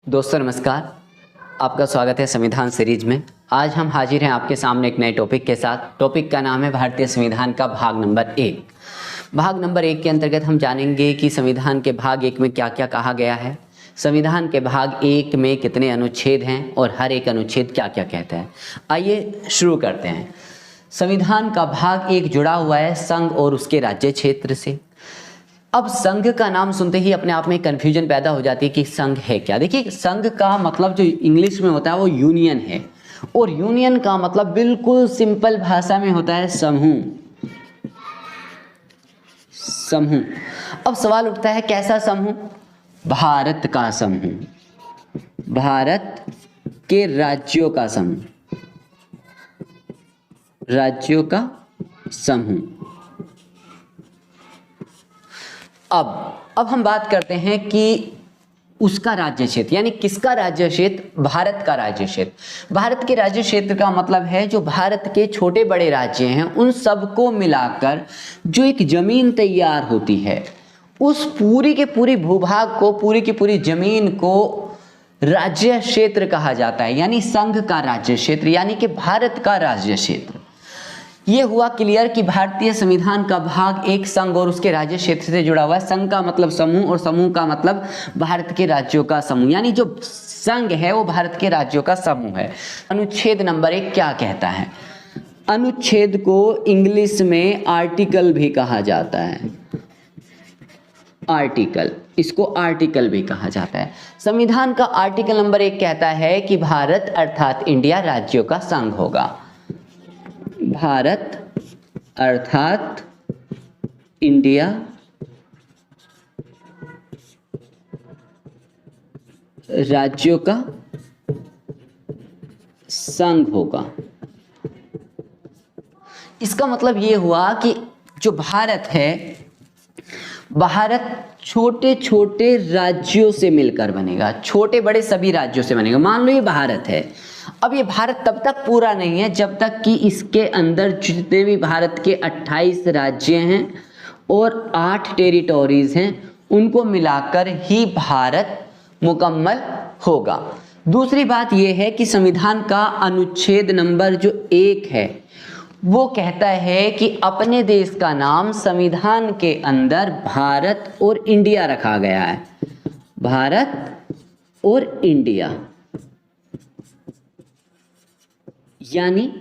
दोस्तों नमस्कार, आपका स्वागत है संविधान सीरीज में। आज हम हाजिर हैं आपके सामने एक नए टॉपिक के साथ। टॉपिक का नाम है भारतीय संविधान का भाग नंबर 1। भाग नंबर 1 के अंतर्गत हम जानेंगे कि संविधान के भाग 1 में क्या क्या कहा गया है, संविधान के भाग 1 में कितने अनुच्छेद हैं और हर एक अनुच्छेद क्या क्या कहता है। आइए शुरू करते हैं। संविधान का भाग 1 जुड़ा हुआ है संघ और उसके राज्य क्षेत्र से। अब संघ का नाम सुनते ही अपने आप में कन्फ्यूजन पैदा हो जाती है कि संघ है क्या। देखिए, संघ का मतलब जो इंग्लिश में होता है वो यूनियन है, और यूनियन का मतलब बिल्कुल सिंपल भाषा में होता है समूह। समूह। अब सवाल उठता है कैसा समूह? भारत का समूह, भारत के राज्यों का समूह, राज्यों का समूह। अब हम बात करते हैं कि उसका राज्य क्षेत्र, यानी किसका राज्य क्षेत्र? भारत का राज्य क्षेत्र। भारत के राज्य क्षेत्र का मतलब है जो भारत के छोटे बड़े राज्य हैं उन सबको मिलाकर जो एक जमीन तैयार होती है, उस पूरी के पूरी भूभाग को, पूरी की पूरी जमीन को राज्य क्षेत्र कहा जाता है, यानी संघ का राज्य क्षेत्र, यानी कि भारत का राज्य क्षेत्र। ये हुआ क्लियर कि भारतीय संविधान का भाग 1 संघ और उसके राज्य क्षेत्र से जुड़ा हुआ है। संघ का मतलब समूह और समूह का मतलब भारत के राज्यों का समूह, यानी जो संघ है वो भारत के राज्यों का समूह है। अनुच्छेद नंबर 1 क्या कहता है? अनुच्छेद को इंग्लिश में आर्टिकल भी कहा जाता है। आर्टिकल, इसको आर्टिकल भी कहा जाता है। संविधान का आर्टिकल नंबर 1 कहता है कि भारत अर्थात इंडिया राज्यों का संघ होगा। भारत अर्थात इंडिया राज्यों का संघ होगा। इसका मतलब ये हुआ कि जो भारत है, भारत छोटे छोटे राज्यों से मिलकर बनेगा, छोटे बड़े सभी राज्यों से बनेगा। मान लो ये भारत है। अब ये भारत तब तक पूरा नहीं है जब तक कि इसके अंदर जितने भी भारत के 28 राज्य हैं और 8 टेरिटोरीज हैं उनको मिलाकर ही भारत मुकम्मल होगा। दूसरी बात यह है कि संविधान का अनुच्छेद नंबर जो 1 है वो कहता है कि अपने देश का नाम संविधान के अंदर भारत और इंडिया रखा गया है। भारत और इंडिया, यानी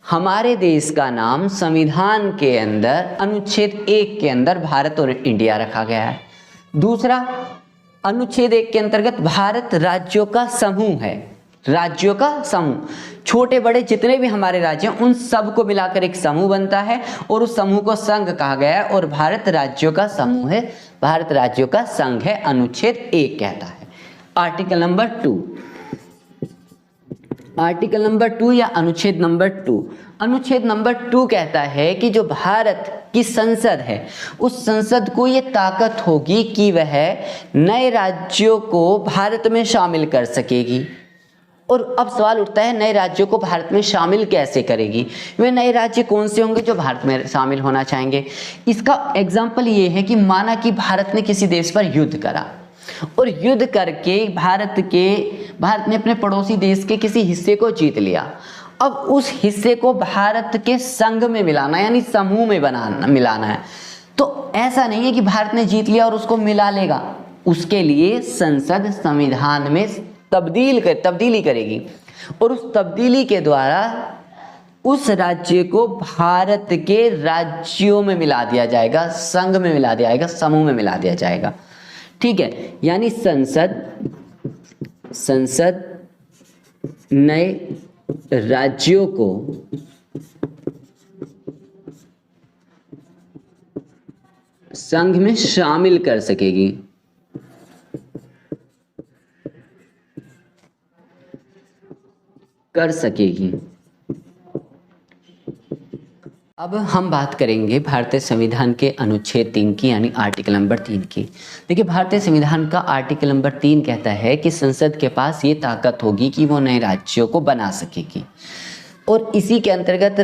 हमारे देश का नाम संविधान के अंदर अनुच्छेद 1 के अंदर भारत और इंडिया रखा गया है। दूसरा, अनुच्छेद 1 के अंतर्गत भारत राज्यों का समूह है। राज्यों का समूह, छोटे बड़े जितने भी हमारे राज्य हैं उन सब को मिलाकर एक समूह बनता है और उस समूह को संघ कहा गया है, और भारत राज्यों का समूह है, भारत राज्यों का संघ है, अनुच्छेद 1 कहता है। आर्टिकल नंबर 2, आर्टिकल नंबर 2 या अनुच्छेद नंबर 2, अनुच्छेद नंबर 2 कहता है कि जो भारत की संसद है उस संसद को ये ताकत होगी कि वह नए राज्यों को भारत में शामिल कर सकेगी। और अब सवाल उठता है नए राज्यों को भारत में शामिल कैसे करेगी? वे नए राज्य कौन से होंगे जो भारत में शामिल होना चाहेंगे? इसका एग्जाम्पल ये है कि माना कि भारत ने किसी देश पर युद्ध करा और युद्ध करके भारत ने अपने पड़ोसी देश के किसी हिस्से को जीत लिया। अब उस हिस्से को भारत के संघ में मिलाना, यानी समूह में मिलाना है। तो ऐसा नहीं है कि भारत ने जीत लिया और उसको मिला लेगा, उसके लिए संसद संविधान में तब्दीली करेगी और उस तब्दीली के द्वारा उस राज्य को भारत के राज्यों में मिला दिया जाएगा, संघ में मिला दिया जाएगा, समूह में मिला दिया जाएगा। ठीक है, यानी संसद नए राज्यों को संघ में शामिल कर सकेगी। अब हम बात करेंगे भारतीय संविधान के अनुच्छेद 3 की, यानी आर्टिकल नंबर 3 की। देखिए, भारतीय संविधान का आर्टिकल नंबर 3 कहता है कि संसद के पास ये ताकत होगी कि वो नए राज्यों को बना सकेगी, और इसी के अंतर्गत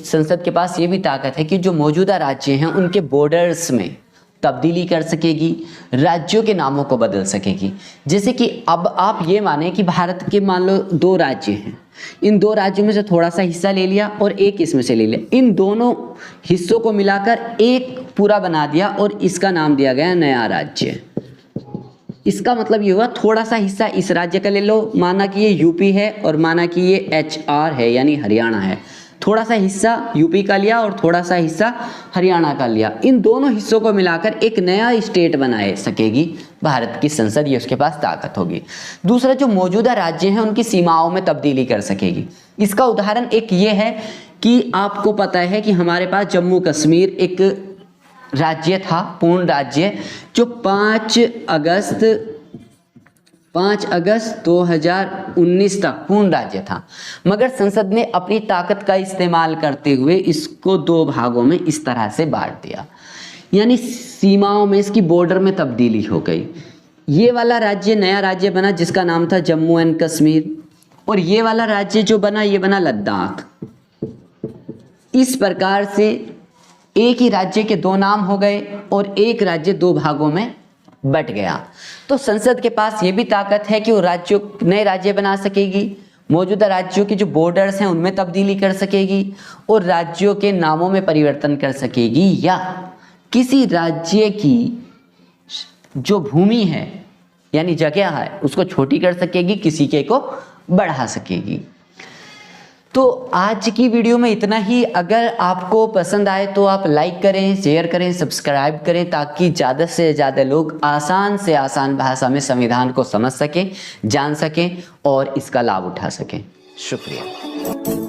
संसद के पास ये भी ताकत है कि जो मौजूदा राज्य हैं उनके बॉर्डर्स में तब्दीली कर सकेगी, राज्यों के नामों को बदल सकेगी। जैसे कि अब आप ये माने कि भारत के मान लो 2 राज्य हैं, इन 2 राज्यों में से थोड़ा सा हिस्सा ले लिया और एक इसमें से ले लिया, इन दोनों हिस्सों को मिलाकर एक पूरा बना दिया और इसका नाम दिया गया नया राज्य। इसका मतलब ये हुआ थोड़ा सा हिस्सा इस राज्य का ले लो, माना कि ये यूपी है और माना कि ये HR है यानी हरियाणा है, थोड़ा सा हिस्सा यूपी का लिया और थोड़ा सा हिस्सा हरियाणा का लिया, इन दोनों हिस्सों को मिलाकर एक नया स्टेट बना सकेगी भारत की संसद, ये उसके पास ताकत होगी। दूसरा, जो मौजूदा राज्य हैं उनकी सीमाओं में तब्दीली कर सकेगी। इसका उदाहरण एक ये है कि आपको पता है कि हमारे पास जम्मू कश्मीर एक राज्य था, पूर्ण राज्य, जो 5 अगस्त 2019 तक पूर्ण राज्य था, मगर संसद ने अपनी ताकत का इस्तेमाल करते हुए इसको 2 भागों में इस तरह से बांट दिया, यानी सीमाओं में इसकी बॉर्डर में तब्दीली हो गई। ये वाला राज्य नया राज्य बना जिसका नाम था जम्मू एंड कश्मीर, और ये वाला राज्य जो बना ये बना लद्दाख। इस प्रकार से एक ही राज्य के 2 नाम हो गए और एक राज्य 2 भागों में बट गया। तो संसद के पास ये भी ताकत है कि वो नए राज्य बना सकेगी, मौजूदा राज्यों की जो बॉर्डर्स हैं उनमें तब्दीली कर सकेगी और राज्यों के नामों में परिवर्तन कर सकेगी, या किसी राज्य की जो भूमि है यानी जगह है उसको छोटी कर सकेगी, किसी के को बढ़ा सकेगी। तो आज की वीडियो में इतना ही। अगर आपको पसंद आए तो आप लाइक करें, शेयर करें, सब्सक्राइब करें, ताकि ज़्यादा से ज़्यादा लोग आसान से आसान भाषा में संविधान को समझ सकें, जान सकें और इसका लाभ उठा सकें। शुक्रिया।